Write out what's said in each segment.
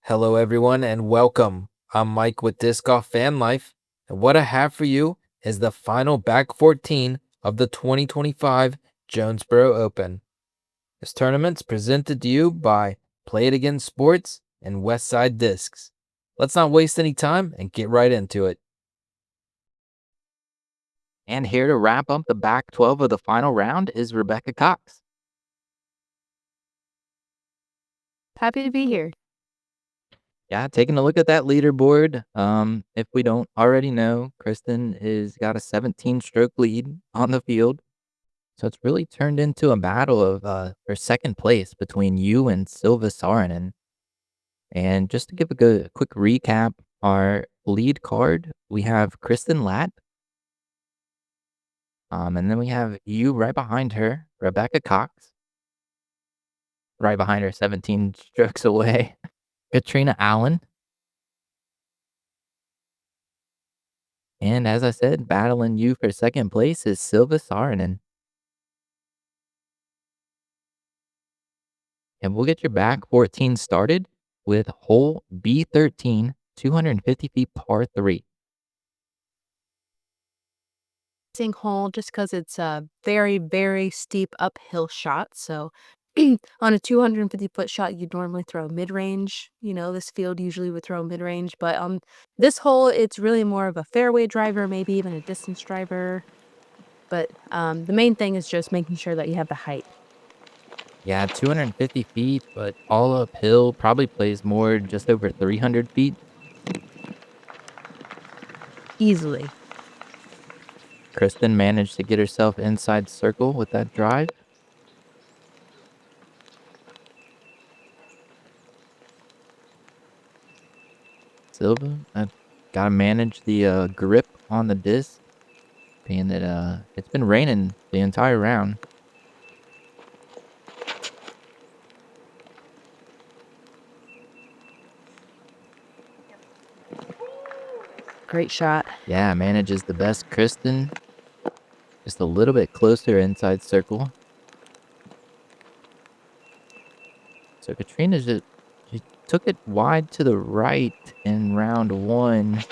Hello, everyone, and welcome. I'm Mike with DiscGolfVanLife, and what I have for you is the final back 14 of the 2025 Jonesboro Open. This tournament's presented to you by Play It Again Sports and Westside Discs. Let's not waste any time and get right into it. And here to wrap up the back 12 of the final round is Rebecca Cox. Happy to be here. Yeah, taking a look at that leaderboard. If we don't already know, Kristin is got a 17-stroke lead on the field. So it's really turned into a battle of for second place between you and Silva Saarinen. And just to give a quick recap, our lead card, we have Kristin Lätt. And then we have you right behind her, Rebecca Cox. Right behind her, 17 strokes away, Catrina Allen. And as I said, battling you for second place is Silva Saarinen. And we'll get your back 14 started with hole B13, 250 feet par 3. Hole just because it's a very, very steep uphill shot. So on a 250-foot shot, you'd normally throw mid-range. You know, this field usually would throw mid-range. But on this hole, it's really more of a fairway driver, maybe even a distance driver. But the main thing is just making sure that you have the height. Yeah, 250 feet, but all uphill, probably plays more just over 300 feet. Easily. Kristin managed to get herself inside circle with that drive. Silva, I've got to manage the grip on the disc, being that it's been raining the entire round. Great shot. Yeah, manages the best. Kristin, just a little bit closer inside circle. So Catrina just she took it wide to the right in round one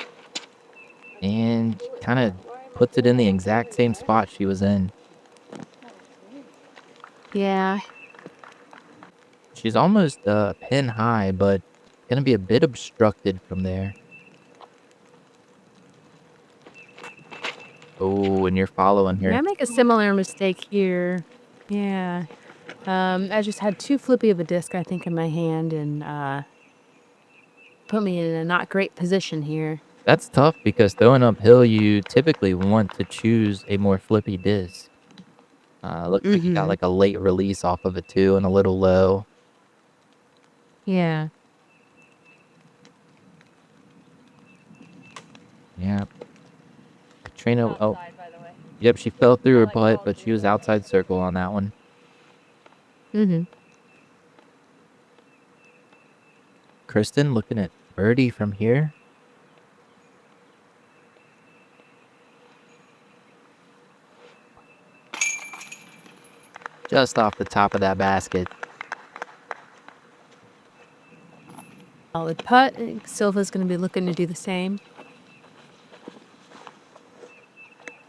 and kind of puts it in the exact same spot she was in. Yeah. She's almost pin high, but gonna be a bit obstructed from there. Oh, and you're following her. I make a similar mistake here. Yeah. I just had too flippy of a disc, I think, in my hand, and put me in a not great position here. That's tough because throwing uphill, you typically want to choose a more flippy disc. Looks like you got like a late release off of it too, and a little low. Yeah. Yeah. Catrina, oh, yep, she fell through her putt, but she was outside circle on that one. Kristin looking at birdie from here. Just off the top of that basket. Solid putt. Silva's going to be looking to do the same.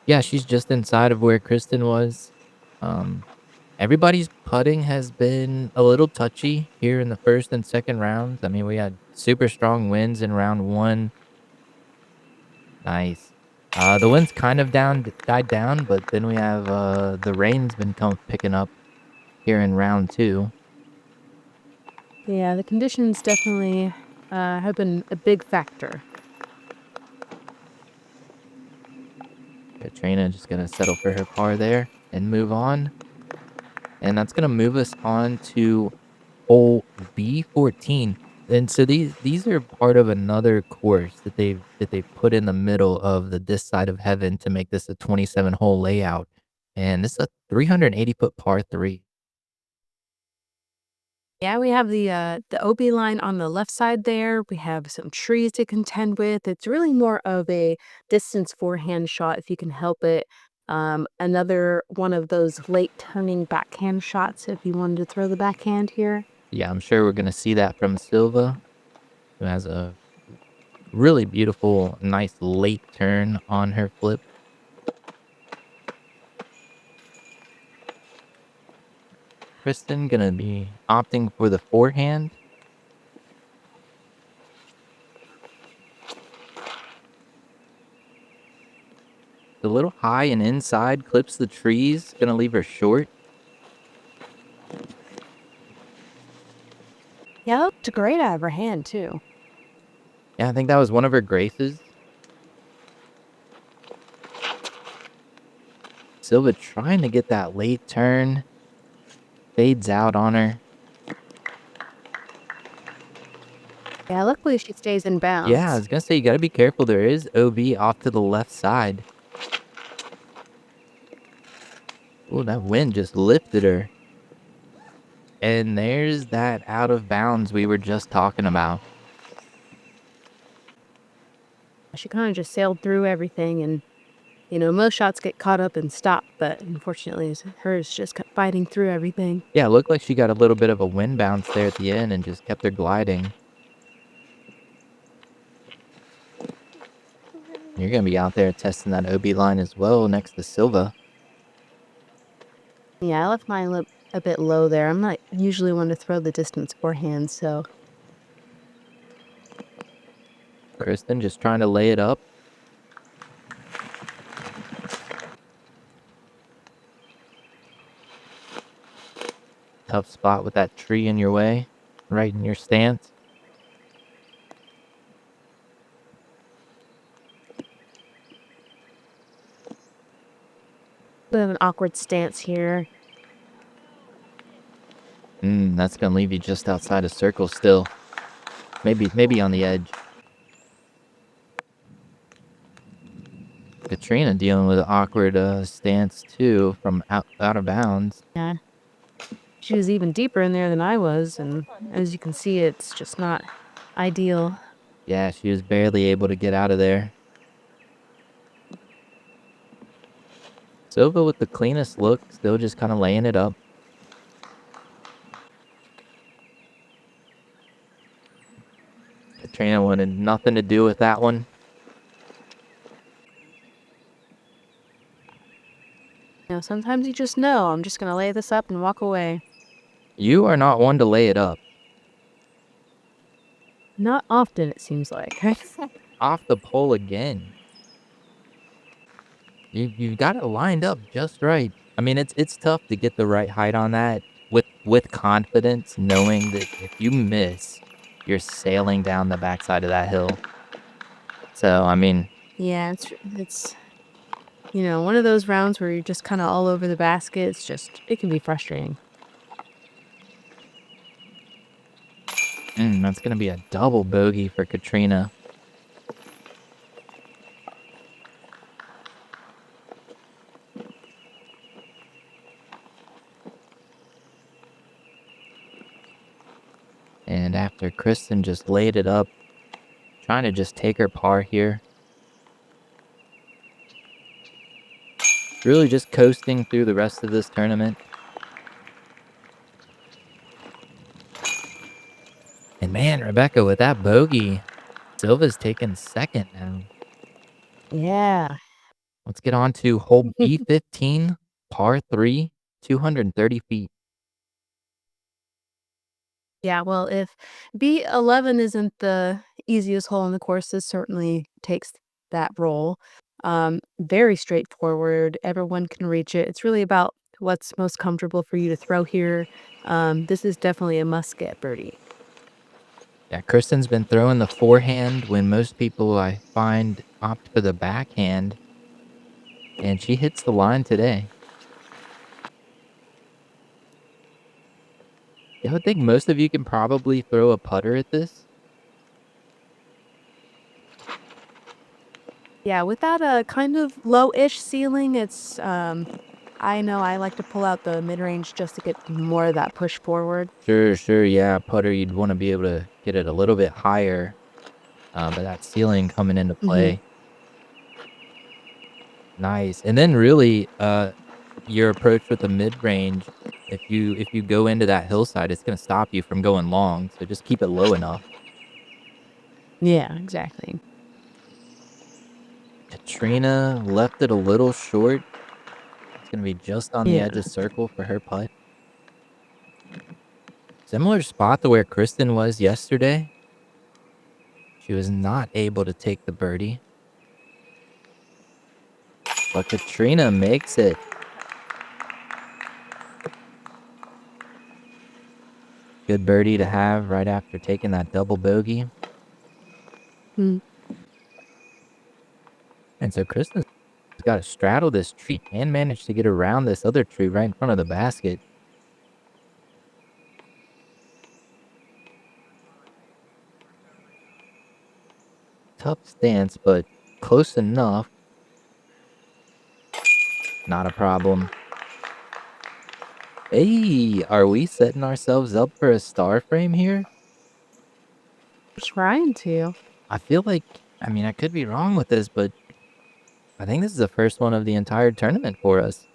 Yeah, she's just inside of where Kristin was. Everybody's putting has been a little touchy here in the first and second rounds. I mean, we had super strong winds in round one. Nice. The wind's kind of died down, but then we have the rain's been picking up here in round two. Yeah, the conditions definitely have been a big factor. Catrina just going to settle for her par there and move on. And that's going to move us on to hole B14. And so these are part of another course that they've put in the middle of this side of heaven to make this a 27-hole layout. And this is a 380-foot par 3. Yeah, we have the OB line on the left side there. We have some trees to contend with. It's really more of a distance forehand shot if you can help it. Another one of those late turning backhand shots if you wanted to throw the backhand here. Yeah, I'm sure we're going to see that from Silva. who has a really beautiful, nice late turn on her flip. Kristin gonna be opting for the forehand. The little high and inside clips the trees, gonna leave her short. Yeah, that looked great out of her hand, too. Yeah, I think that was one of her graces. Silva trying to get that late turn. Fades out on her. Yeah, luckily she stays in bounds. Yeah, I was gonna say, you gotta be careful. There is OB off to the left side. Oh, that wind just lifted her. And there's that out of bounds we were just talking about. She kind of just sailed through everything, and most shots get caught up and stopped, but unfortunately hers just kept fighting through everything. Yeah, it looked like she got a little bit of a wind bounce there at the end and just kept her gliding. You're gonna be out there testing that OB line as well next to Silva. Yeah, I left mine a bit low there. I'm not usually one to throw the distance forehand, so Kristin just trying to lay it up. Tough spot with that tree in your way, right in your stance. bit of an awkward stance here. That's gonna leave you just outside of circle still. Maybe on the edge. Catrina dealing with an awkward stance too from out of bounds. Yeah. She was even deeper in there than I was, and as you can see, it's just not ideal. Yeah, she was barely able to get out of there. Silva with the cleanest look, still just kind of laying it up. Catrina wanted nothing to do with that one. Sometimes you just know, I'm just going to lay this up and walk away. You are not one to lay it up. Not often, it seems like. Off the pole again. You've got it lined up just right. I mean, it's tough to get the right height on that with confidence, knowing that if you miss, you're sailing down the backside of that hill. So, I mean, Yeah, it's one of those rounds where you're just kind of all over the basket. It can be frustrating. that's going to be a double bogey for Catrina. And after Kristin just laid it up, trying to just take her par here. Really just coasting through the rest of this tournament. And man, Rebecca, with that bogey, Silva's taking second now. Yeah. Let's get on to hole B15, par 3, 230 feet. Yeah, well, if B11 isn't the easiest hole in the course, this certainly takes that role. Very straightforward. Everyone can reach it. It's really about what's most comfortable for you to throw here. This is definitely a must-get birdie. Yeah, Kristin's been throwing the forehand when most people I find opt for the backhand. And she hits the line today. I would think most of you can probably throw a putter at this. Yeah, with that kind of low-ish ceiling, it's I know I like to pull out the mid-range just to get more of that push forward. Sure, yeah, putter, you'd want to be able to get it a little bit higher, but that ceiling coming into play. Nice. And then really, your approach with the mid-range, if you go into that hillside, it's going to stop you from going long, so just keep it low enough. Yeah, exactly. Catrina left it a little short. It's going to be just on the Yeah. edge of circle for her putt. Similar spot to where Kristin was yesterday. She was not able to take the birdie. But Catrina makes it. Good birdie to have right after taking that double bogey. Mm. And so Kristin's got to straddle this tree and manage to get around this other tree right in front of the basket. Tough stance, but close enough. Not a problem. Hey, are we setting ourselves up for a star frame here? Trying to. I feel like, I mean, I could be wrong with this, but I think this is the first one of the entire tournament for us.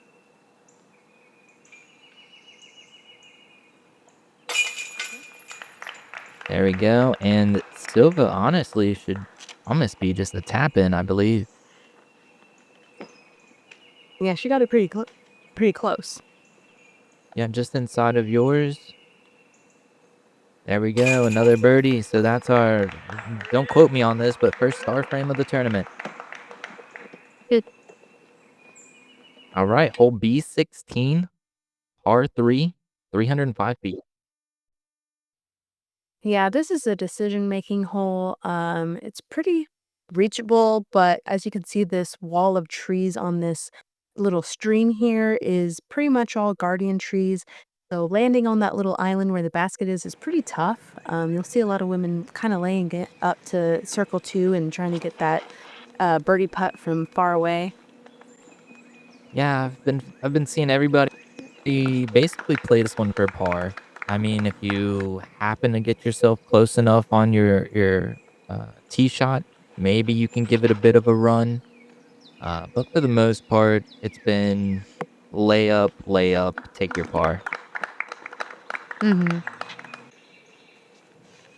There we go. And Silva honestly should almost be just a tap in, I believe. Yeah, she got it pretty close. Yeah, just inside of yours. There we go. Another birdie. So that's our, don't quote me on this, but first star frame of the tournament. Good. All right. Hole B16, par 3, 305 feet. Yeah, this is a decision-making hole. It's pretty reachable, but as you can see, this wall of trees on this little stream here is pretty much all guardian trees. So landing on that little island where the basket is pretty tough. You'll see a lot of women kind of laying it up to circle 2 and trying to get that birdie putt from far away. Yeah, I've been seeing everybody basically play this one for par. I mean, if you happen to get yourself close enough on your tee shot, maybe you can give it a bit of a run. But for the most part, it's been layup, take your par. Mm-hmm.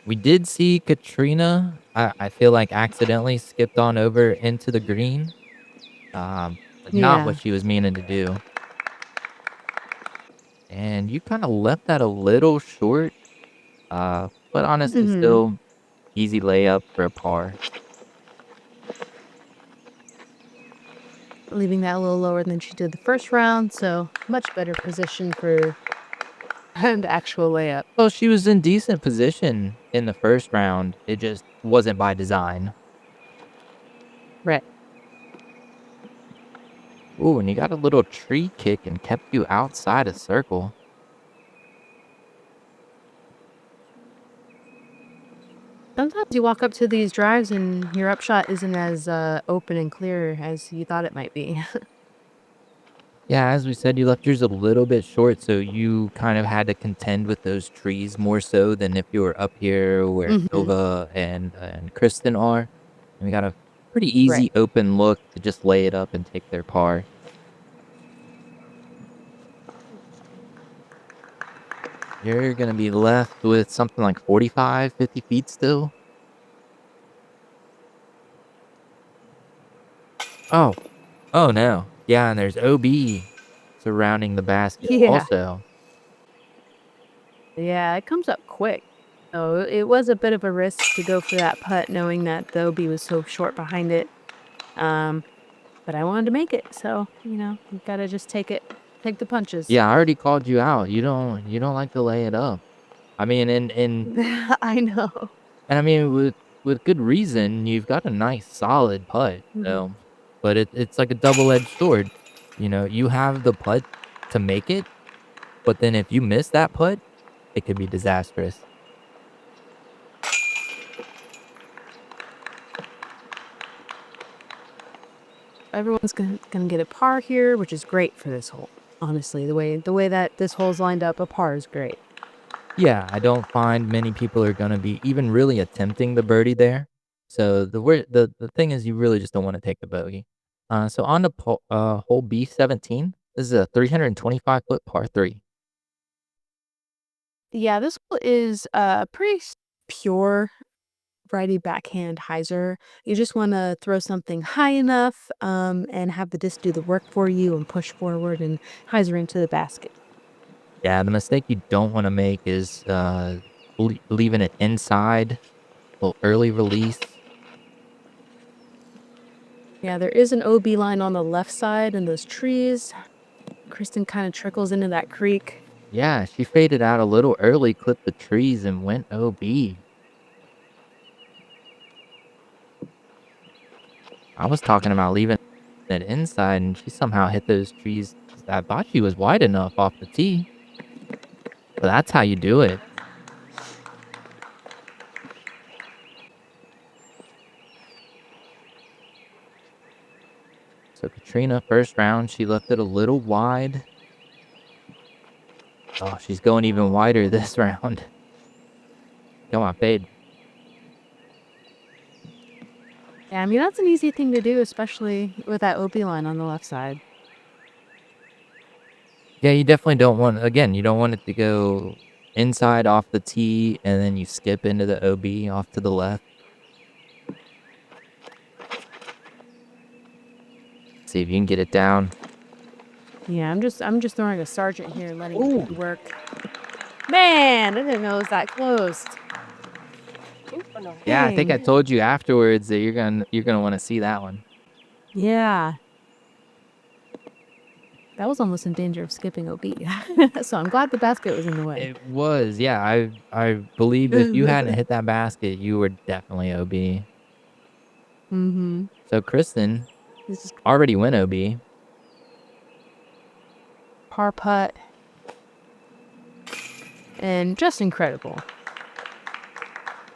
We did see Catrina, I feel like accidentally skipped on over into the green. But not Yeah. what she was meaning to do. And you kind of left that a little short. But honestly, Mm-hmm. still easy layup for a par. Leaving that a little lower than she did the first round, so much better position for the actual layup. Well, she was in decent position in the first round. It just wasn't by design. Right. Ooh, and you got a little tree kick and kept you outside a circle. Sometimes you walk up to these drives and your upshot isn't as open and clear as you thought it might be. Yeah, as we said, you left yours a little bit short, so you kind of had to contend with those trees more so than if you were up here where Hmm. Silva and Kristin are. And we got a pretty Right. easy open look to just lay it up and take their par. You're going to be left with something like 45, 50 feet still. Oh, oh no. Yeah, and there's OB surrounding the basket Yeah. also. Yeah, it comes up quick. So it was a bit of a risk to go for that putt knowing that the OB was so short behind it. Um, but I wanted to make it, so you gotta just take the punches. Yeah, I already called you out. You don't like to lay it up. I mean, I know. and I mean with good reason. You've got a nice solid putt. Hmm. So, but it's like a double-edged sword. You have the putt to make it, but then if you miss that putt, it could be disastrous. Everyone's gonna get a par here, which is great for this hole. Honestly, the way that this hole's lined up, a par is great. Yeah, I don't find many people are gonna be even really attempting the birdie there. So the thing is, you really just don't want to take the bogey. So on to hole B17. This is a 325-foot par 3. Yeah, this hole is pretty pure righty backhand hyzer. You just want to throw something high enough and have the disc do the work for you and push forward and hyzer into the basket. Yeah, the mistake you don't want to make is leaving it inside, little early release. Yeah, there is an OB line on the left side in those trees. Kristin kind of trickles into that creek. Yeah, she faded out a little early, clipped the trees, and went OB. I was talking about leaving it inside, and she somehow hit those trees. I thought she was wide enough off the tee, but that's how you do it. So Catrina, first round, she left it a little wide. Oh, she's going even wider this round. Come on, fade. Yeah, I mean, that's an easy thing to do, especially with that OB line on the left side. Yeah, you definitely don't want, again, you don't want it to go inside off the tee and then you skip into the OB off to the left. See if you can get it down. Yeah, I'm just throwing a sergeant here and letting it do work. Man, I didn't know it was that close. Yeah, I think I Dang. told you afterwards that you're gonna want to see that one. Yeah. That was almost in danger of skipping OB. So I'm glad the basket was in the way. It was, yeah. I believe if you hadn't hit that basket, you were definitely OB. Mm-hmm. So Kristin This is already went OB. par putt. And just incredible.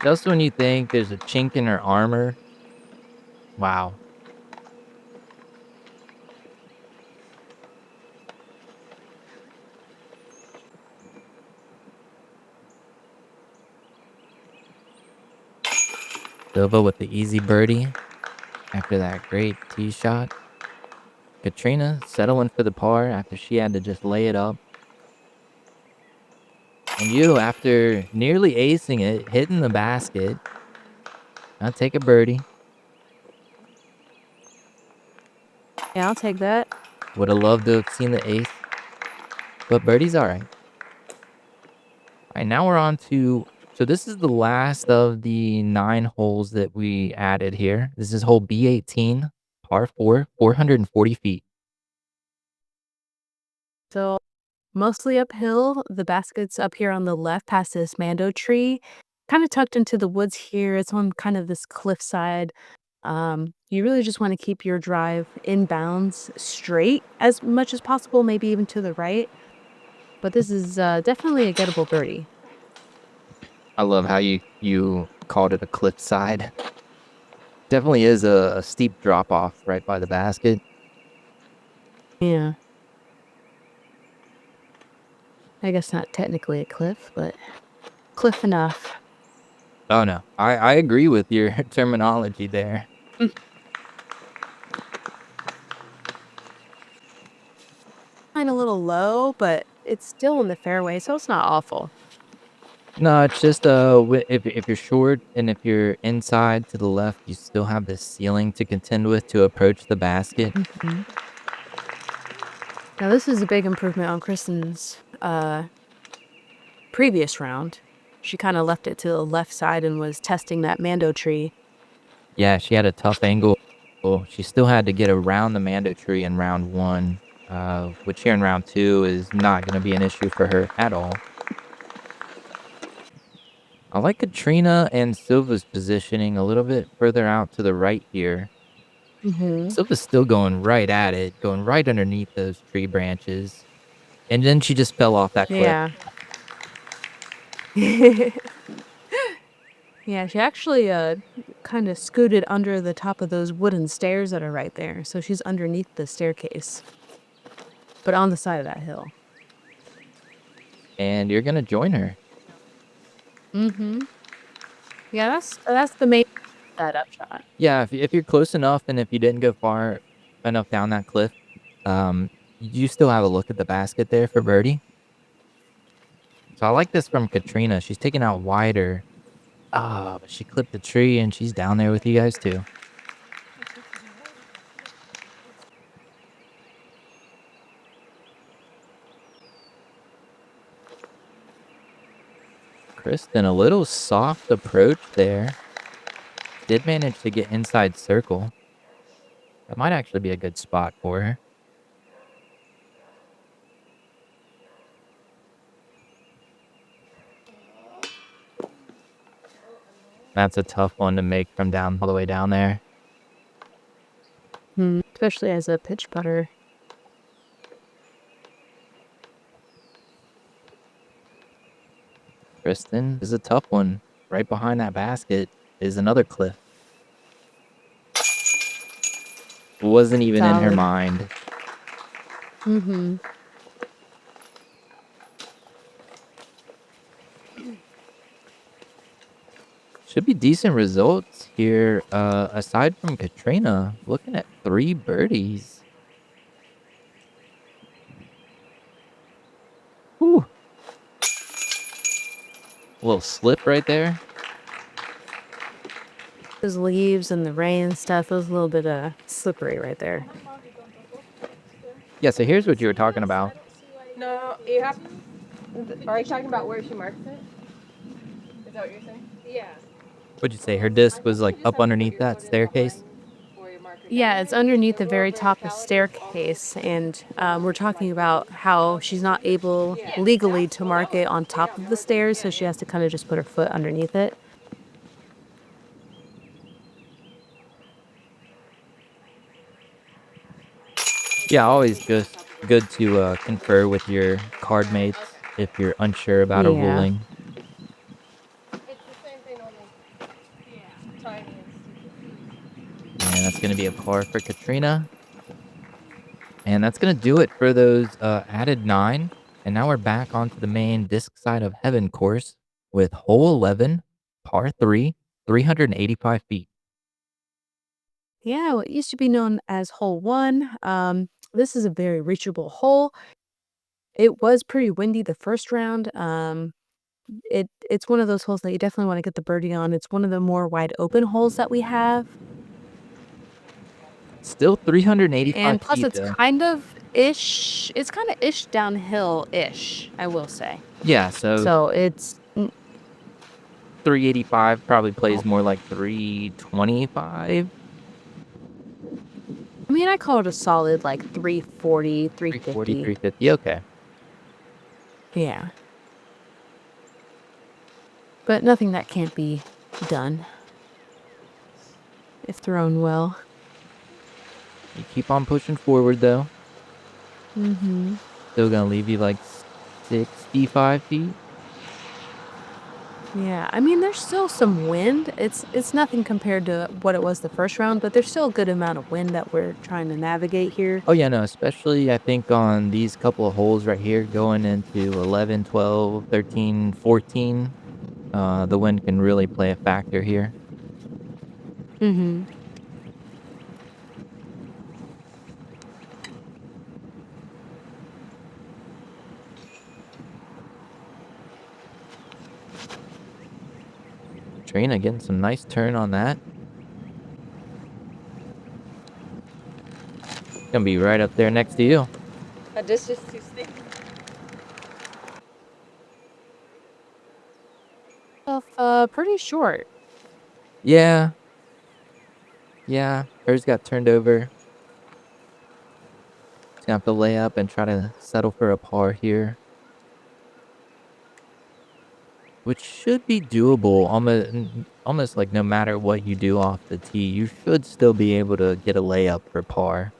Just when you think there's a chink in her armor. Wow. Silva with the easy birdie after that great tee shot. Catrina settling for the par after she had to just lay it up. And you, after nearly acing it, hitting the basket. Now take a birdie. Yeah, I'll take that. Would have loved to have seen the ace. But birdie's all right. All right, now we're on to... So this is the last of the 9 holes that we added here. This is hole B18, par 4, 440 feet. So mostly uphill. The basket's up here on the left past this mando tree. Kind of tucked into the woods here. It's on kind of this cliffside. You really just want to keep your drive in bounds straight as much as possible, maybe even to the right. But this is definitely a gettable birdie. I love how you called it a cliffside. Definitely is a steep drop off right by the basket. Yeah. I guess not technically a cliff, but cliff enough. Oh no, I agree with your terminology there. Kind of a little low, but it's still in the fairway, so it's not awful. No, it's just if you're short and if you're inside to the left, you still have this ceiling to contend with to approach the basket. Mm-hmm. Now this is a big improvement on Kristin's previous round. She kind of left it to the left side and was testing that mando tree. Yeah, she had a tough angle. She still had to get around the mando tree in round 1, which here in round 2 is not going to be an issue for her at all. I like Catrina and Silva's positioning a little bit further out to the right here. Mm-hmm. Silva's still going right at it, going right underneath those tree branches. And then she just fell off that cliff. Yeah. Yeah, she actually kind of scooted under the top of those wooden stairs that are right there. So she's underneath the staircase, but on the side of that hill. And you're going to join her. Mm-hmm. Yeah, that's the main setup shot. Yeah, if you're close enough and if you didn't go far enough down that cliff, you still have a look at the basket there for birdie. So I like this from Catrina. She's taking out wider. Ah, but she clipped the tree and she's down there with you guys too. Kristin, a little soft approach there. Did manage to get inside circle. That might actually be a good spot for her. That's a tough one to make from down all the way down there. Especially as a pitch putter. Kristin, this is a tough one. Right behind that basket is another cliff. Wasn't even in her Solid. mind. Should be decent results here. Aside from Catrina, looking at 3 birdies. Whew. A little slip right there. Those leaves and the rain stuff, it was a little bit slippery right there. Yeah, so here's what you were talking about. No, you have. Are you talking about where she marks it? Is that what you're saying? Yeah. What'd you say? Her disc was like up underneath that staircase? Yeah, it's underneath the very top of the staircase, and we're talking about how she's not able legally to mark it on top of the stairs, so she has to kind of just put her foot underneath it. Yeah, always just good to confer with your card mates if you're unsure about a Yeah. ruling. It's the same thing, only tiny and And that's going to be a par for Catrina. And that's going to do it for those added 9. And now we're back onto the main disc side of heaven course with hole 11, par 3, 385 feet. Yeah, what used to be known as hole 1. This is a very reachable hole. It was pretty windy the first round. It's one of those holes that you definitely want to get the birdie on. It's one of the more wide open holes that we have. Still 385 And plus feet, it's though. kind of ish downhill-ish, I will say. Yeah, so So it's 385 probably plays more like 325. I mean, I call it a solid like 340, 340, 350. 350. Okay. Yeah. But nothing that can't be done if thrown well. You keep on pushing forward, though. Mm-hmm. Still gonna leave you like 65 feet. Yeah, I mean, there's still some wind. It's nothing compared to what it was the first round, but there's still a good amount of wind that we're trying to navigate here. Oh, yeah, no, especially I think on these couple of holes right here going into 11, 12, 13, 14. The wind can really play a factor here. Mm-hmm. Catrina getting some nice turn on that. Gonna be right up there next to you. This is too steep. Pretty short. Yeah. Yeah, hers got turned over. She's gonna have to lay up and try to settle for a par here. Which should be doable, almost like no matter what you do off the tee, you should still be able to get a layup for par.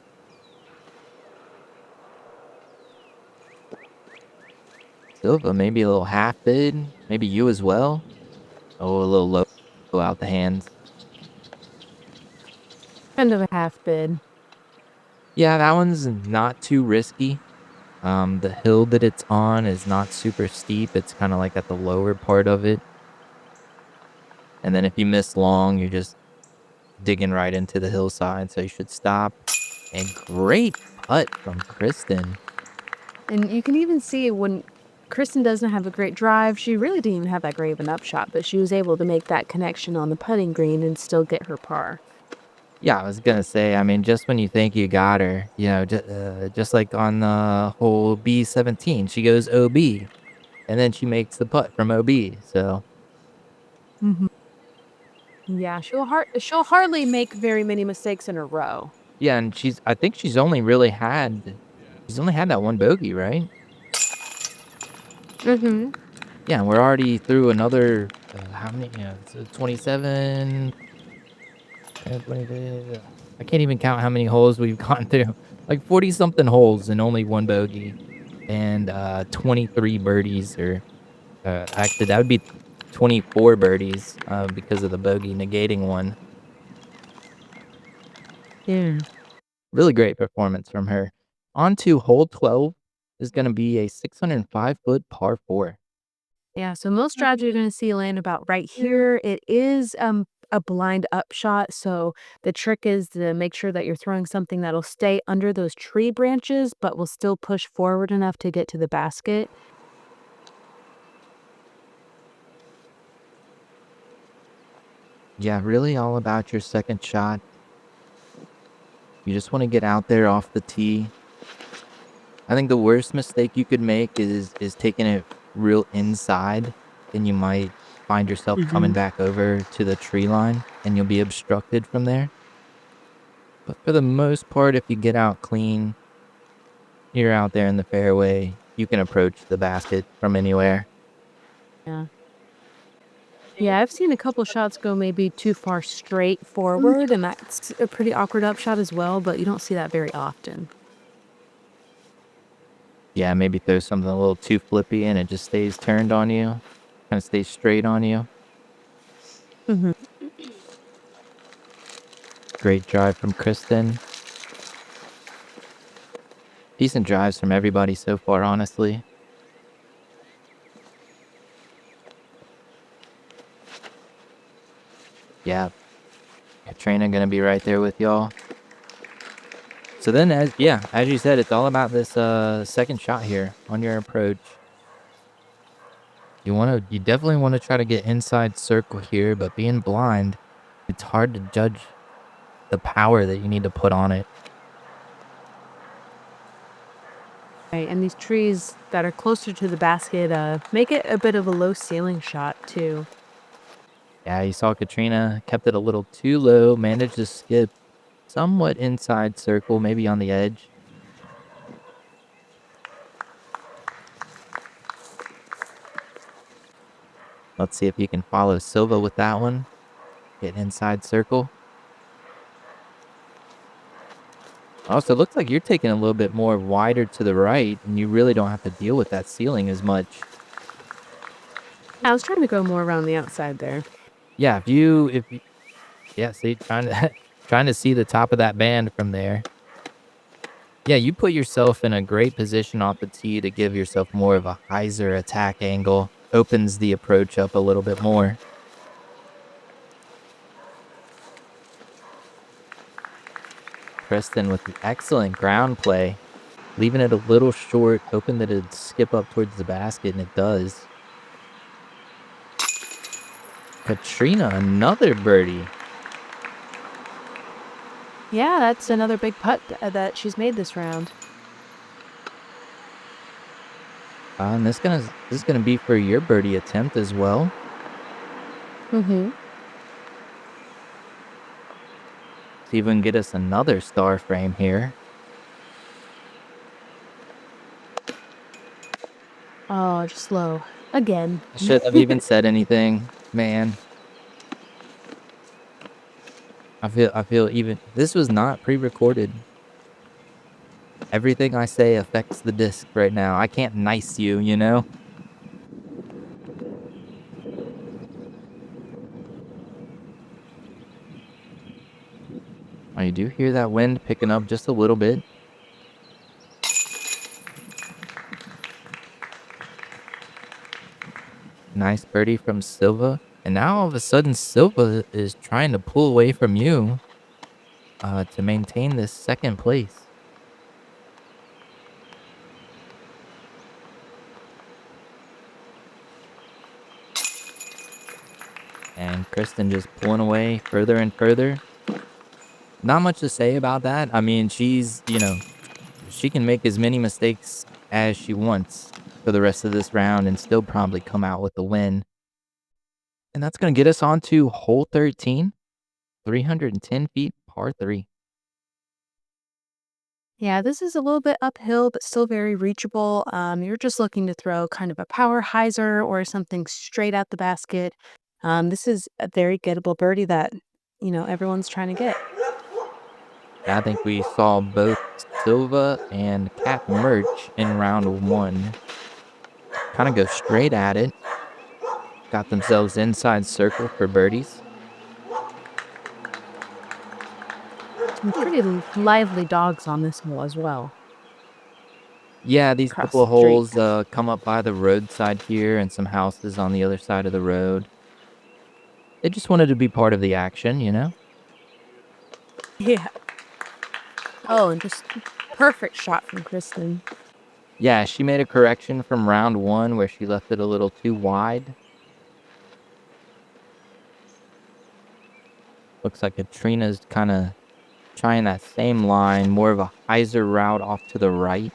Silva, maybe a little half bid, maybe you as well. Oh, a little low out the hands. Kind of a half bid. Yeah, that one's not too risky. The hill that it's on is not super steep. It's kind of like at the lower part of it. And then if you miss long, you're just digging right into the hillside. So you should stop. And great putt from Kristin. And you can even see when Kristin doesn't have a great drive. She really didn't even have that great of an upshot, but she was able to make that connection on the putting green and still get her par. Yeah, I was gonna say, I mean, just when you think you got her, just like on hole B17, she goes OB, and then she makes the putt from OB. So Yeah, she'll hardly make very many mistakes in a row. yeah, and I think she's only had that one bogey, right? Mm-hmm. Yeah, and we're already through another how many? Yeah, so 27, 20. I can't even count how many holes we've gone through. Like 40 something holes and only one bogey, and 23 birdies, or actually that would be 24 birdies because of the bogey negating one. Yeah. Really great performance from her. On to hole 12 is going to be a 605-foot par 4. Yeah, so most drives you're going to see land about right here. It is a blind upshot, so the trick is to make sure that you're throwing something that'll stay under those tree branches, but will still push forward enough to get to the basket. Yeah, really all about your second shot. You just want to get out there off the tee. I think the worst mistake you could make is taking it real inside, and you might find yourself coming back over to the tree line, and you'll be obstructed from there. But for the most part, if you get out clean, you're out there in the fairway, you can approach the basket from anywhere. Yeah. Yeah, I've seen a couple shots go maybe too far straight forward, and that's a pretty awkward upshot as well, but you don't see that very often. Yeah, maybe throw something a little too flippy and it just stays turned on you, kind of stays straight on you. Mm-hmm. Great drive from Kristin. Decent drives from everybody so far, honestly. Yeah, Catrina gonna be right there with y'all. So then, as you said, it's all about this second shot here on your approach. You definitely want to try to get inside circle here, but being blind, it's hard to judge the power that you need to put on it. Right, and these trees that are closer to the basket make it a bit of a low ceiling shot too. Yeah, you saw Catrina kept it a little too low, managed to skip somewhat inside circle, maybe on the edge. Let's see if you can follow Silva with that one. Get inside circle. Also, it looks like you're taking a little bit more wider to the right, and you really don't have to deal with that ceiling as much. I was trying to go more around the outside there. Yeah, see, trying to see the top of that band from there. Yeah, you put yourself in a great position off the tee to give yourself more of a hyzer attack angle. Opens the approach up a little bit more. Preston with the excellent ground play. Leaving it a little short, hoping that it'd skip up towards the basket, and it does. Catrina, another birdie. Yeah, that's another big putt that she's made this round. And this is gonna be for your birdie attempt as well. Mm-hmm. See if we can get us another star frame here. Oh, just low. Again. I shouldn't have even said anything, man. I feel even this was not pre-recorded. Everything I say affects the disc right now. I can't nice you, you know? Oh, you do hear that wind picking up just a little bit. Nice birdie from Silva. And now all of a sudden Silva is trying to pull away from you to maintain this second place. Kristin just pulling away further and further. Not much to say about that. I mean, she's, she can make as many mistakes as she wants for the rest of this round and still probably come out with the win. And that's going to get us on to hole 13, 310 feet, par 3. Yeah, this is a little bit uphill, but still very reachable. You're just looking to throw kind of a power hyzer or something straight out the basket. This is a very gettable birdie that, everyone's trying to get. I think we saw both Silva and Cat Merch in round 1 kind of go straight at it. Got themselves inside circle for birdies. Some pretty lively dogs on this hole as well. Yeah, these Across couple of the street. holes come up by the roadside here and some houses on the other side of the road. They just wanted to be part of the action, Yeah. Oh, and just perfect shot from Kristin. Yeah, she made a correction from round 1 where she left it a little too wide. Looks like Catrina's kind of trying that same line, more of a hyzer route off to the right.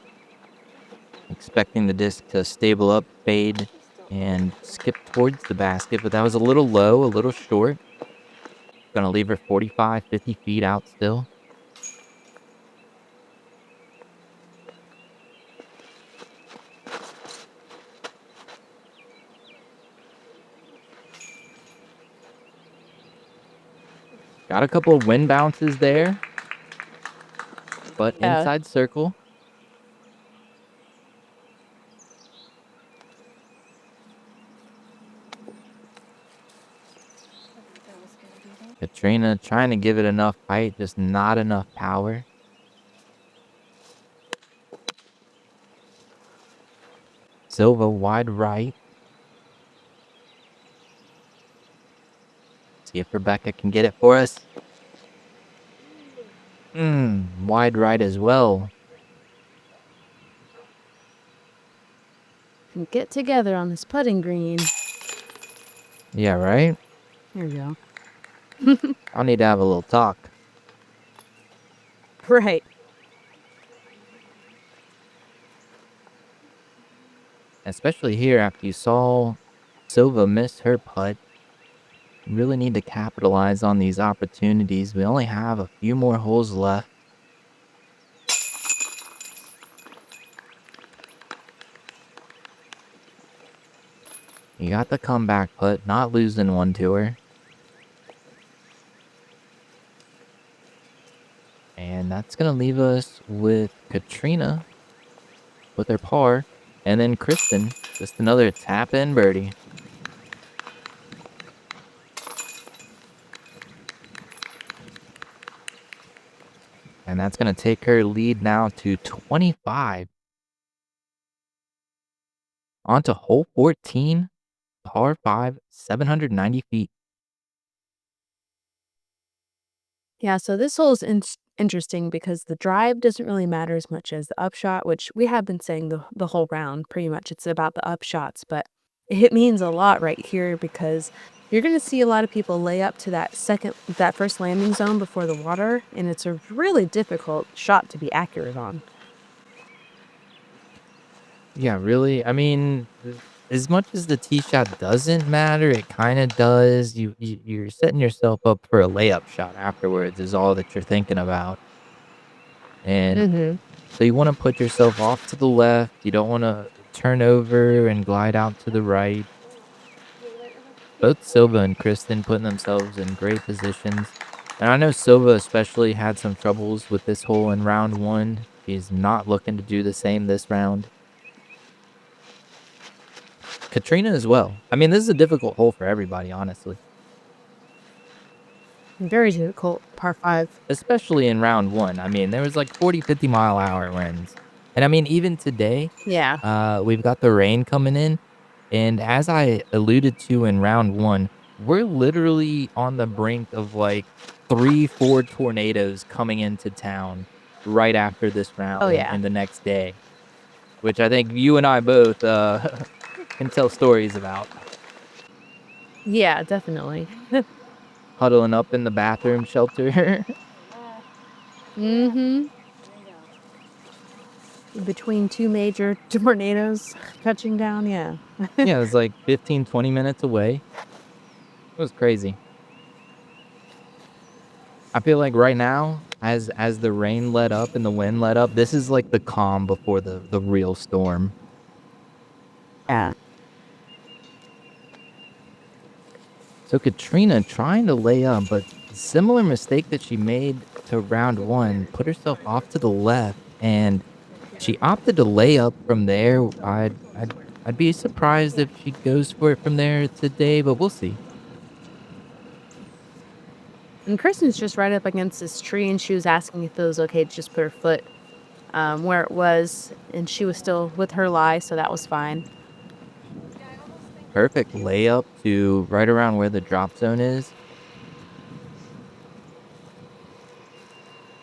Expecting the disc to stable up, fade, and skip towards the basket, but that was a little low, a little short. Gonna leave her 45, 50 feet out still. Got a couple of wind bounces there, but Yeah. inside circle. Catrina trying to give it enough height, just not enough power. Silva wide right. See if Rebecca can get it for us. Wide right as well. And get together on this putting green. Yeah, right? Here we go. I'll need to have a little talk. Right. Especially here after you saw Silva miss her putt. You really need to capitalize on these opportunities. We only have a few more holes left. You got the comeback putt, not losing one to her. And that's going to leave us with Catrina with her par. And then Kristin, just another tap-in birdie. And that's going to take her lead now to 25. On to hole 14, par 5, 790 feet. Yeah, so this hole is interesting because the drive doesn't really matter as much as the upshot, which we have been saying the whole round. Pretty much it's about the upshots, but it means a lot right here because you're going to see a lot of people lay up to that first landing zone before the water, and it's a really difficult shot to be accurate on. Yeah, really. I mean, as much as the tee shot doesn't matter, it kind of does. You're setting yourself up for a layup shot afterwards is all that you're thinking about. And so you want to put yourself off to the left. You don't want to turn over and glide out to the right. Both Silva and Kristin putting themselves in great positions. And I know Silva especially had some troubles with this hole in round 1. He's not looking to do the same this round. Catrina as well. I mean, this is a difficult hole for everybody, honestly. Very difficult, par 5. Especially in round 1. I mean, there was like 40, 50 mile hour winds. And I mean, even today, Yeah. we've got the rain coming in. And as I alluded to in round 1, we're literally on the brink of like 3, 4 tornadoes coming into town right after this round and the next day. Which I think you and I both can tell stories about. Yeah, definitely. Huddling up in the bathroom shelter. Mm-hmm. Between two major tornadoes touching down, yeah. Yeah, it was like 15, 20 minutes away. It was crazy. I feel like right now, as the rain let up and the wind let up, this is like the calm before the real storm. Yeah. So Catrina trying to lay up, but similar mistake that she made to round one, put herself off to the left, and she opted to lay up from there. I'd be surprised if she goes for it from there today, but we'll see. And Kristen's just right up against this tree, and she was asking if it was okay to just put her foot where it was, and she was still with her lie, so that was fine. Perfect layup to right around where the drop zone is.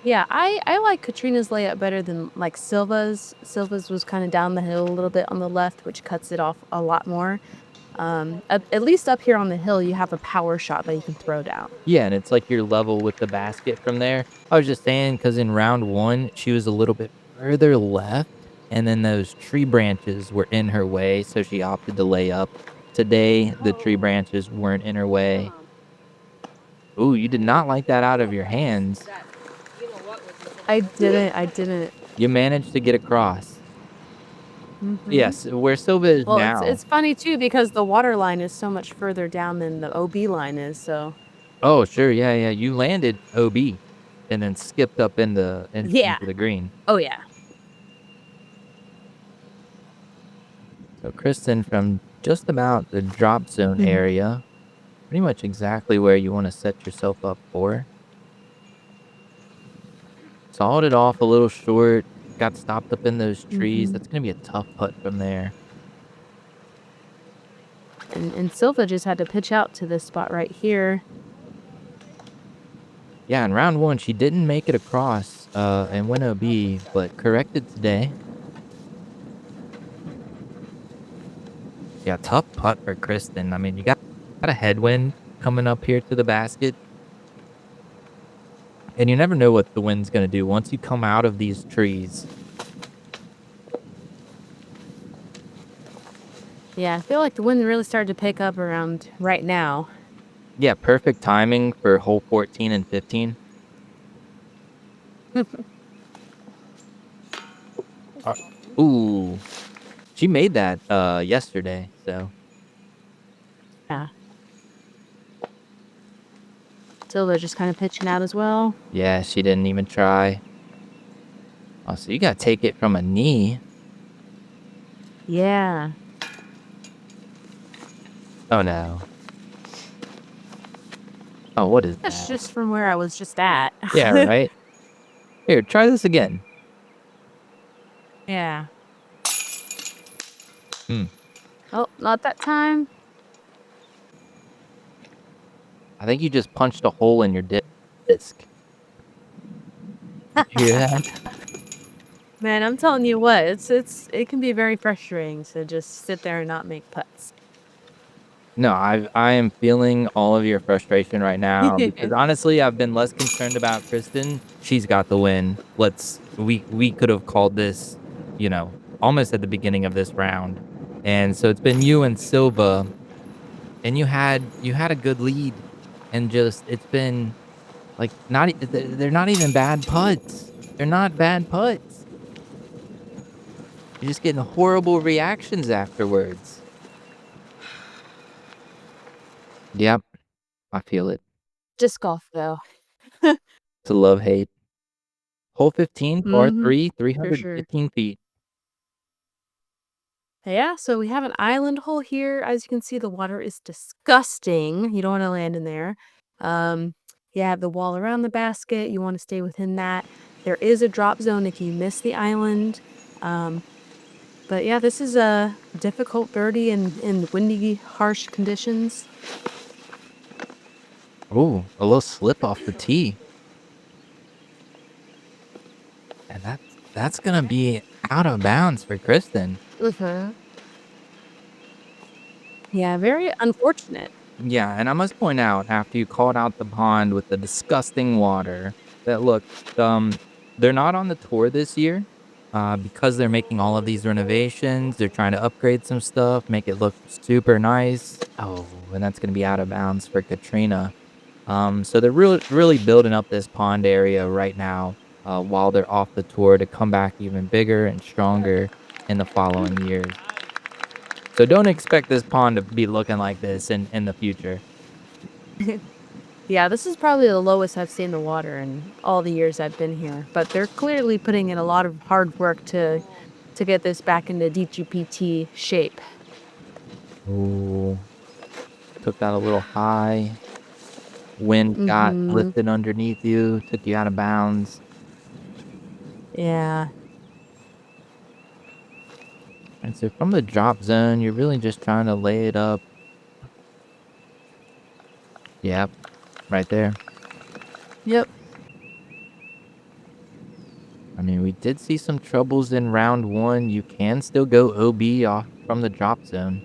Yeah, I like Catrina's layup better than like Silva's. Silva's was kind of down the hill a little bit on the left, which cuts it off a lot more. At least up here on the hill, you have a power shot that you can throw down. Yeah, and it's like you're level with the basket from there. I was just saying because in round one, she was a little bit further left, and then those tree branches were in her way, so she opted to lay up. Today, the tree branches weren't in her way. Ooh, you did not like that out of your hands. I didn't. You managed to get across. Mhm. Yes, where Silva is Well, now. it's funny too because the water line is so much further down than the OB line is. So Oh, sure, yeah, yeah. You landed OB, and then skipped up yeah. into the green. Oh yeah. So Kristen, from just about the drop zone Mhm. area, pretty much exactly where you want to set yourself up for. Sawed it off a little short, got stopped up in those trees. Mhm. That's going to be a tough putt from there. And Silva just had to pitch out to this spot right here. Yeah, in round one, she didn't make it across and went OB, but corrected today. Yeah, tough putt for Kristen. I mean, you got a headwind coming up here to the basket. And you never know what the wind's going to do once you come out of these trees. Yeah, I feel like the wind really started to pick up around right now. Yeah, perfect timing for hole 14 and 15. Ooh. She made that yesterday, so Yeah. Silva just kind of pitching out as well. yeah, she didn't even try. Oh, so you gotta take it from a knee. Yeah. Oh no. Oh, what is That's that? just from where I was just at. Yeah, right. Here, try this again. Yeah. Hmm. Oh, not that time. I think you just punched a hole in your disc. Did you hear that? Man, I'm telling you what, it can be very frustrating to just sit there and not make putts. No, I am feeling all of your frustration right now because honestly, I've been less concerned about Kristen. She's got the win. We could have called this, almost at the beginning of this round. And so it's been you and Silva, and you had a good lead, and just it's been like they're not even bad putts. They're not bad putts. You're just getting horrible reactions afterwards. Yep, I feel it. Disc golf though. It's a love-hate. Hole 15, par Mhm. 3, For sure. 315 feet. Yeah, so we have an island hole here. As you can see, the water is disgusting. You don't want to land in there. You have the wall around the basket. You want to stay within that. There is a drop zone if you miss the island. But yeah, this is a difficult birdie in windy, harsh conditions. Ooh, a little slip off the tee. And that's gonna be out of bounds for Kristen. Mhm. Yeah, very unfortunate. Yeah, and I must point out, after you called out the pond with the disgusting water, that look, they're not on the tour this year, because they're making all of these renovations. They're trying to upgrade some stuff, make it look super nice. Oh, and that's gonna be out of bounds for Catrina. So they're really building up this pond area right now, while they're off the tour to come back even bigger and stronger in the following years. So don't expect this pond to be looking like this in the future. Yeah, this is probably the lowest I've seen the water in all the years I've been here, but they're clearly putting in a lot of hard work to get this back into DGPT shape. Ooh, took that a little high. Wind got Mhm. lifted underneath you, took you out of bounds. Yeah. And so from the drop zone, you're really just trying to lay it up. Yep, right there. Yep. I mean, we did see some troubles in round one. You can still go OB off from the drop zone.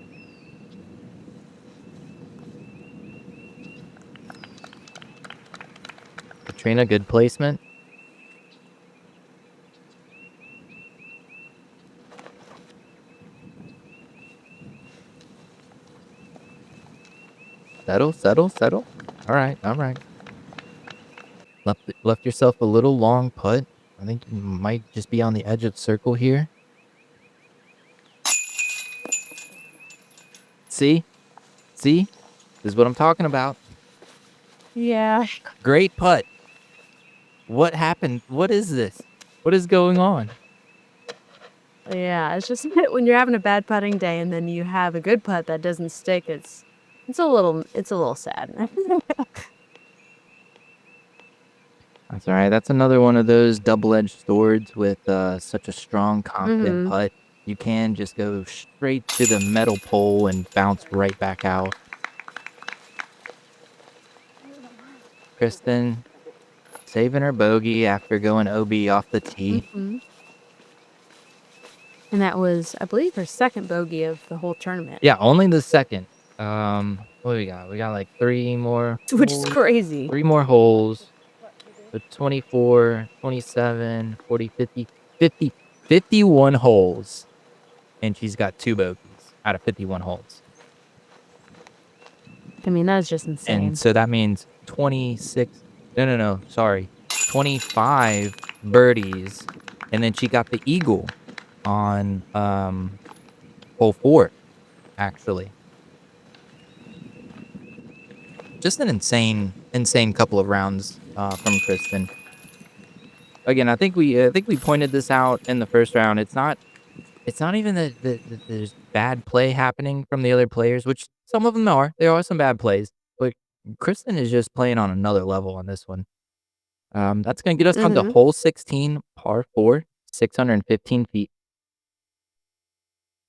Catrina, good placement. Settle, settle, settle. All right, all right. Left yourself a little long putt. I think you might just be on the edge of circle here. See? See? This is what I'm talking about. Yeah. Great putt. What happened? What is this? What is going on? Yeah, it's just when you're having a bad putting day and then you have a good putt that doesn't stick, it's a little sad. That's all right. That's another one of those double-edged swords with such a strong, confident Mhm. putt. You can just go straight to the metal pole and bounce right back out. Kristen saving her bogey after going OB off the tee. Mhm. And that was, I believe, her second bogey of the whole tournament, Yeah, only the second. What do we got? We got like three more which is holes. crazy. Three more holes. So 24, 27, 40, 50, 50, 51 holes. And she's got 2 bogeys out of 51 holes. I mean, that's just And insane. so that means 26 no, sorry. 25 birdies, and then she got the eagle on, hole 4, actually. Just an insane couple of rounds, from Kristen. Again, I think we pointed this out in the first round. It's not even that there's bad play happening from the other players, which some of them are. There are some bad plays, but Kristen is just playing on another level on this one. That's gonna get us on to Mhm. hole 16, par 4, 615 feet.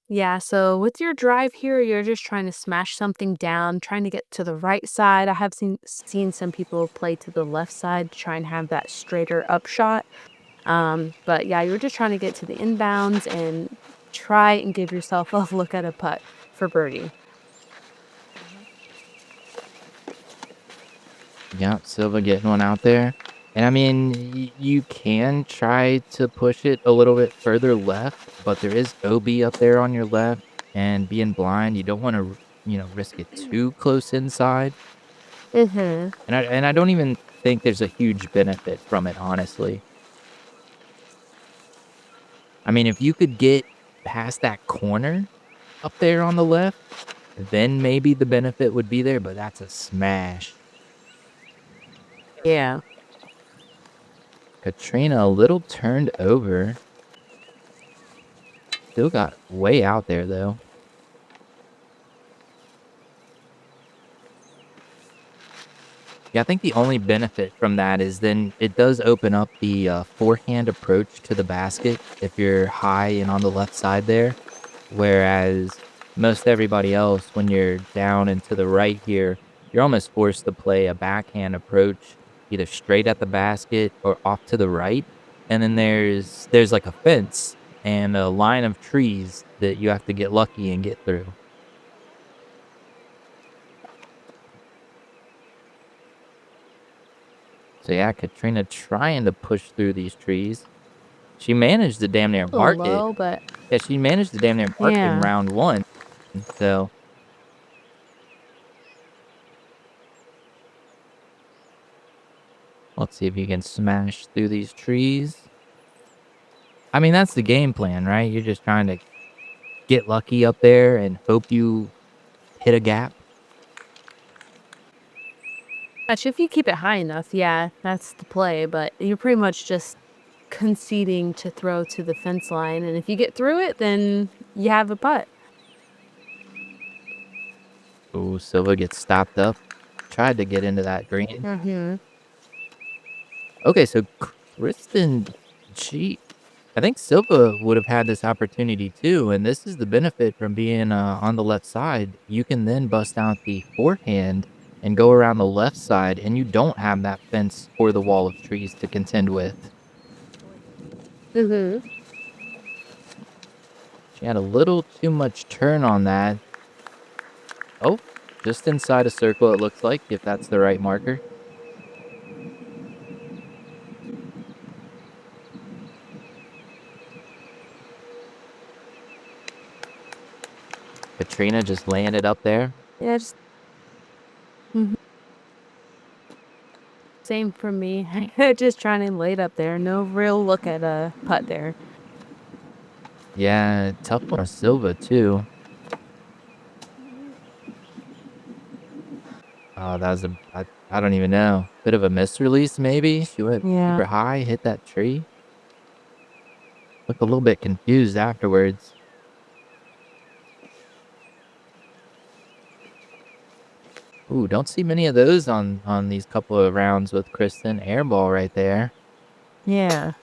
Yeah, so with your drive here, you're just trying to smash something down, trying to get to the right side. I have seen some people play to the left side to try and have that straighter upshot. But yeah, you're just trying to get to the inbounds and try and give yourself a look at a putt for birdie. Yeah, Silva getting one out there. And I mean, you can try to push it a little bit further left, but there is OB up there on your left, and being blind, you don't want to, risk it too close inside. Mhm. And I don't even think there's a huge benefit from it, honestly. I mean, if you could get past that corner up there on the left, then maybe the benefit would be there, but that's a smash. Yeah. Catrina a little turned over. Still got way out there though. Yeah, I think the only benefit from that is then it does open up the forehand approach to the basket if you're high and on the left side there. Whereas most everybody else, when you're down and to the right here, you're almost forced to play a backhand approach either straight at the basket or off to the right. And then there's like a fence and a line of trees that you have to get lucky and get through. So yeah, Catrina trying to push through these trees. She managed to damn near A little mark it. low, but Yeah, she managed to damn near mark it in yeah. round 1. So let's see if you can smash through these trees. I mean, that's the game plan, right? You're just trying to get lucky up there and hope you hit a gap. If you keep it high enough, yeah, that's the play. But you're pretty much just conceding to throw to the fence line, and if you get through it, then you have a putt. Oh, Silva gets stopped up. Tried to get into that green. Mm-hmm. Okay, so Kristin, I think Silva would have had this opportunity too, and this is the benefit from being on the left side. You can then bust out the forehand and go around the left side, and you don't have that fence or the wall of trees to contend with. Mm-hmm. She had a little too much turn on that. Oh, just inside a circle, it looks like, if that's the right marker. Catrina just landed up there. Yeah, just same for me. Just trying to lay it up there. No real look at a putt there. Yeah, tough one on Silva, too. Oh, that was I don't even know. Bit of a misrelease, maybe? She went Yeah. super high, hit that tree. Looked a little bit confused afterwards. Ooh, don't see many of those on these couple of rounds with Kristin. Airball right there. Yeah.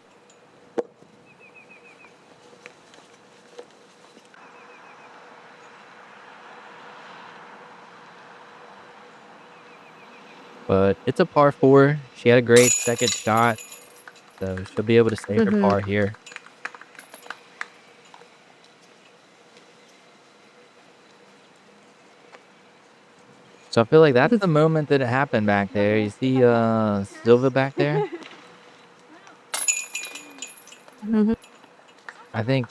But it's a par 4. She had a great second shot, so she'll be able to save her Mm-hmm. par here. So I feel like that's the moment that it happened back there. You see Silva back there? Mm-hmm. I think,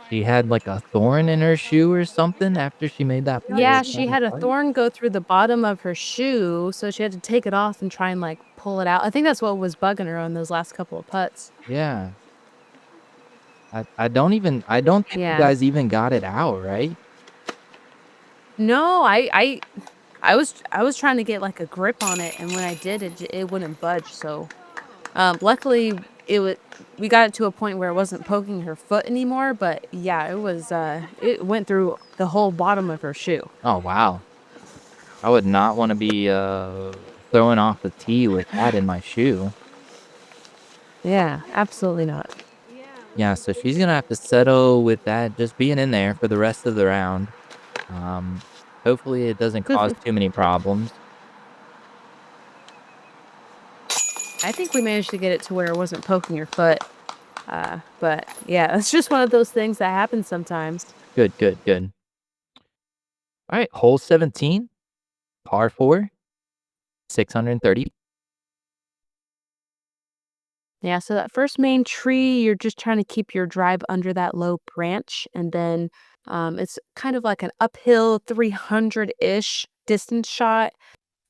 she had like a thorn in her shoe or something after she made that Yeah, par she second had a putt? thorn go through the bottom of her shoe, so she had to take it off and try and like pull it out. I think that's what was bugging her on those last couple of putts. Yeah. I don't think you Yeah. guys even got it out, right? No, I was trying to get like a grip on it, and when I did, it wouldn't budge. So, luckily we got it to a point where it wasn't poking her foot anymore. But yeah, it went through the whole bottom of her shoe. Oh, wow. I would not wanna be, throwing off the tee with that in my shoe. Yeah, absolutely not. Yeah, so she's gonna have to settle with that just being in there for the rest of the round. Um, Hopefully it doesn't cause too many problems. I think we managed to get it to where it wasn't poking her foot. But yeah, it's just one of those things that happens sometimes. Good, good, good. Alright, hole 17, par 4, 630. Yeah, so that first main tree, you're just trying to keep your drive under that low branch, and then it's kind of like an uphill 300-ish distance shot.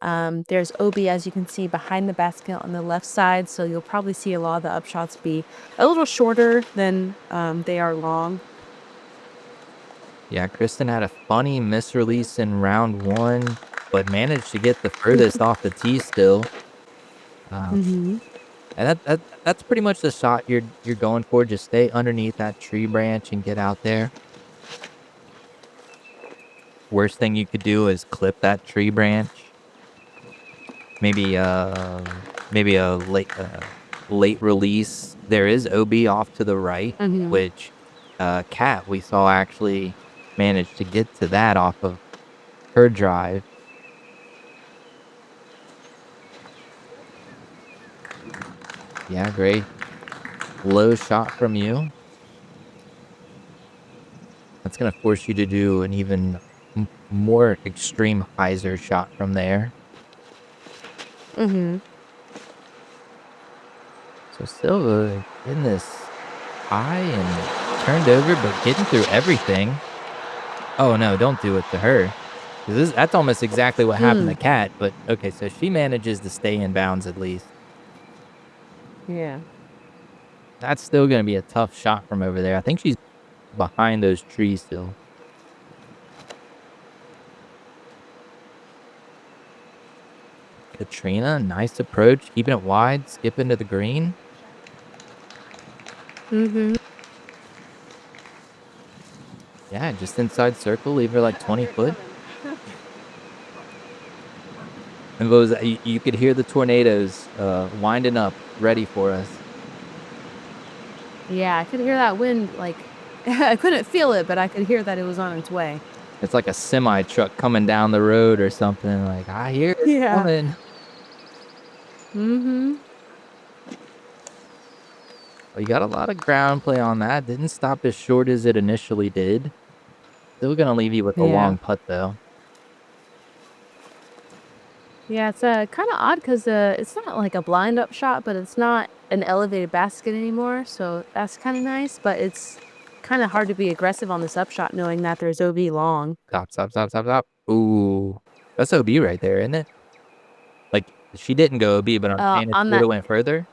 There's OB, as you can see, behind the basket on the left side, so you'll probably see a lot of the upshots be a little shorter than they are long. Yeah, Kristin had a funny misrelease in round 1, but managed to get the furthest off the tee still. Mm-hmm. And that's pretty much the shot you're going for. Just stay underneath that tree branch and get out there. Worst thing you could do is clip that tree branch. Maybe a late release. There is OB off to the right, Mm-hmm. which Kat we saw actually managed to get to that off of her drive. Yeah, great. Low shot from you. That's gonna force you to do an even more extreme hyzer shot from there. Mm-hmm. So Silva getting this high and turned over, but getting through everything. Oh, no, don't do it to her. 'Cause that's almost exactly what happened to Mm, Kat, but okay, so she manages to stay in bounds at least. yeah. That's still gonna be a tough shot from over there. I think she's behind those trees still. Catrina, nice approach, keeping it wide, skipping to the green. Mm-hmm. Yeah, just inside circle, leave her like 20 foot. And those, you could hear the tornadoes winding up, ready for us. Yeah, I could hear that wind, like, I couldn't feel it, but I could hear that it was on its way. It's like a semi truck coming down the road or something. Like, I hear it Yeah. coming. Mm-hmm. Well, you got a lot of ground play on that. Didn't stop as short as it initially did. Still gonna leave you with a Yeah. long putt though. Yeah, it's kind of odd because it's not like a blind up shot, but it's not an elevated basket anymore. So that's kind of nice, but it's kind of hard to be aggressive on this upshot knowing that there's OB long. Stop, stop, stop, stop, stop. Ooh, that's OB right there, isn't it? Like, she didn't go OB, but I'm saying if On she would that, have went further,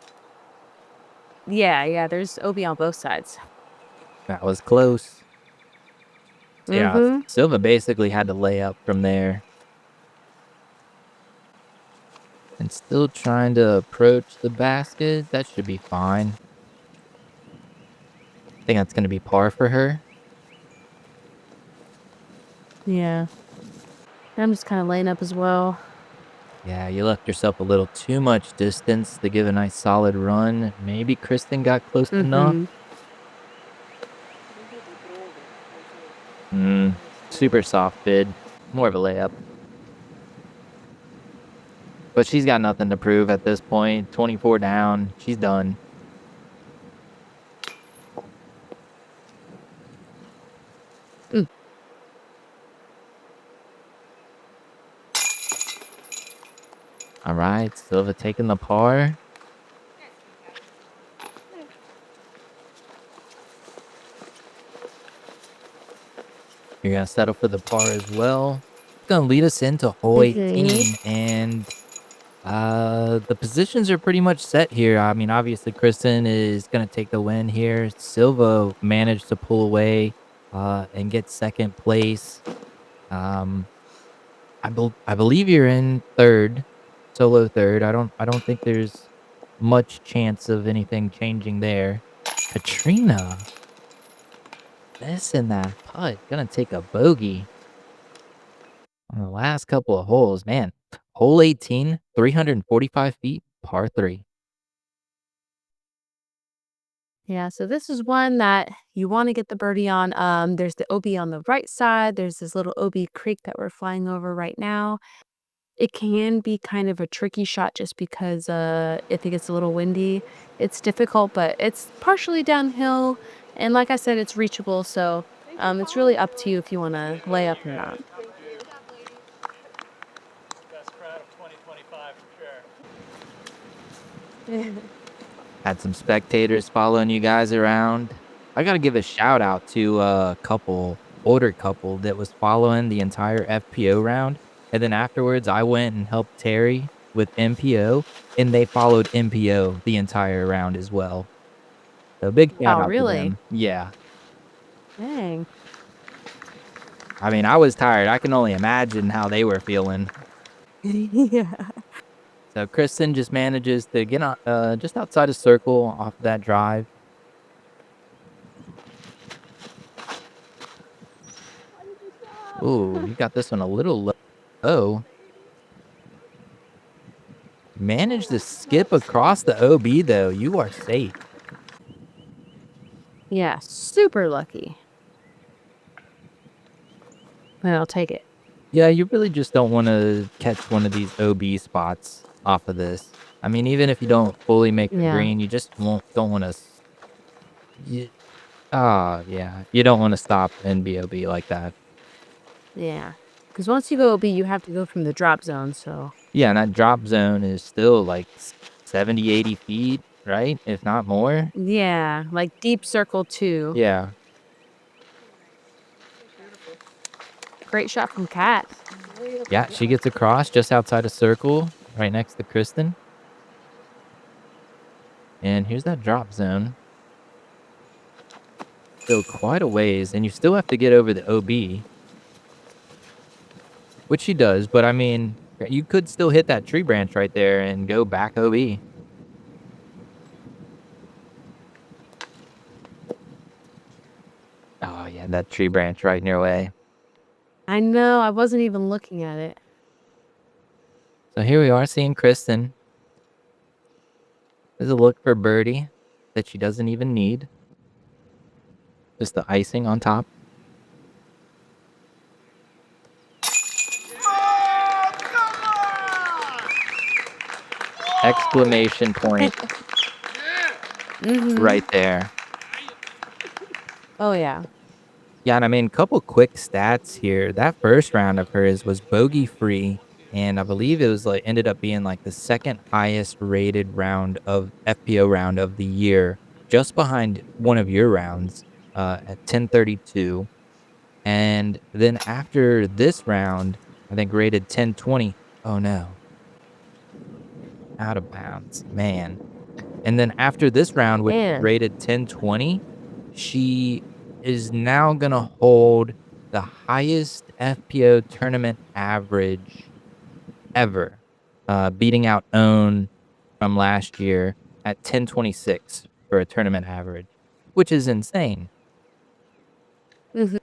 yeah, there's OB on both sides. that was close. So yeah, Mm-hmm. Silva basically had to lay up from there. And still trying to approach the basket. That should be fine. I think that's gonna be par for her. Yeah. I'm just kind of laying up as well. Yeah, you left yourself a little too much distance to give a nice solid run. Maybe Kristin got close enough. Mm-hmm. Super soft bid. More of a layup. But she's got nothing to prove at this point. 24 down. She's done. Mm. All right, Silva taking the par. You're going to settle for the par as well. It's going to lead us into hole 18. And the positions are pretty much set here. I mean, obviously, Kristin is going to take the win here. Silva managed to pull away and get second place. I believe you're in third, solo third. I don't think there's much chance of anything changing there. Catrina missing that putt, gonna take a bogey on the last couple of holes. Man, hole 18, 345 feet, par 3. Yeah, so this is one that you want to get the birdie on. There's the OB on the right side. There's this little OB creek that we're flying over right now. It can be kind of a tricky shot just because if it gets a little windy, it's difficult, but it's partially downhill. And like I said, it's reachable. So it's really up to you if you want to lay up or not. Best crowd of 2025 for sure. Had some spectators following you guys around. I gotta give a shout out to a older couple that was following the entire FPO round. And then afterwards, I went and helped Terry with MPO, and they followed MPO the entire round as well. So big shout Oh, out to really? them. Yeah. Dang. I mean, I was tired. I can only imagine how they were feeling. Yeah. So Kristin just manages to get on, just outside of circle off that drive. Ooh, you got this one a little low. Managed to skip across the OB, though. You are safe. Yeah, super lucky. But I'll take it. Yeah, you really just don't want to catch one of these OB spots off of this. I mean, even if you don't fully make the Yeah. green, you just don't want to. Yeah. You don't want to stop and be OB like that. Yeah. Because once you go OB, you have to go from the drop zone. So Yeah, and that drop zone is still like 70, 80 feet. right? If not more. Yeah, like deep circle 2. Yeah. Great shot from Kat. Yeah, she gets across just outside of circle, right next to Kristin. And here's that drop zone. Still quite a ways, and you still have to get over the OB, which she does, but I mean, you could still hit that tree branch right there and go back OB. Oh, yeah, that tree branch right in your way. I know, I wasn't even looking at it. So here we are seeing Kristin. There's a look for birdie that she doesn't even need. Just the icing on top. Exclamation point right there. Oh, yeah. Yeah, and I mean, couple quick stats here. That first round of hers was bogey free, and I believe it was like ended up being like the second highest rated round of FPO round of the year, just behind one of your rounds at 1032. And then after this round, I think rated 1020. Oh no, out of bounds, man. And then after this round, which Man. rated 1020, she is now going to hold the highest FPO tournament average ever, beating out Own from last year at 1026 for a tournament average, which is insane. Mhm.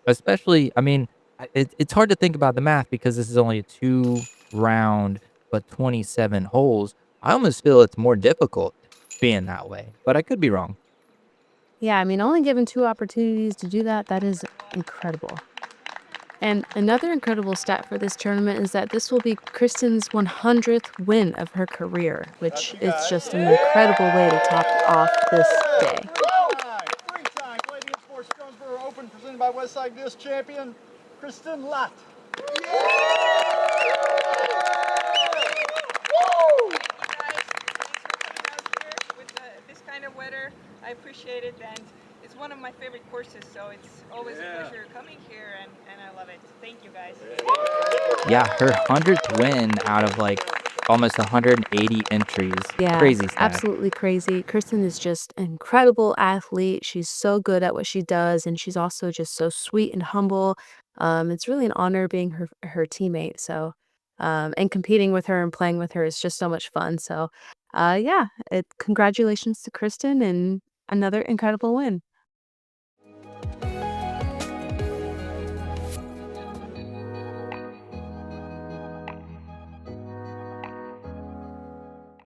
Especially, I mean, it's hard to think about the math because this is only a 2-round, but 27 holes. I almost feel it's more difficult being that way, but I could be wrong. Yeah, I mean, only given 2 opportunities to do that, that is incredible. And another incredible stat for this tournament is that this will be Kristin's 100th win of her career, which is just an incredible way to top off this day. Three-time Canadian Sports Jonesboro Open presented by Westside Disc champion, Kristin Lätt. Thank you guys. Thanks for coming out here with this kind of weather. I appreciate it, and it's one of my favorite courses, so it's always a pleasure coming here, and I love it. Thank you guys. Yeah, her 100th win out of like almost 180 entries. Yeah, Crazy stat. absolutely crazy. Kristin is just an incredible athlete. She's so good at what she does, and she's also just so sweet and humble. It's really an honor being her teammate. So, and competing with her and playing with her is just so much fun. So, yeah, congratulations to Kristin and another incredible win.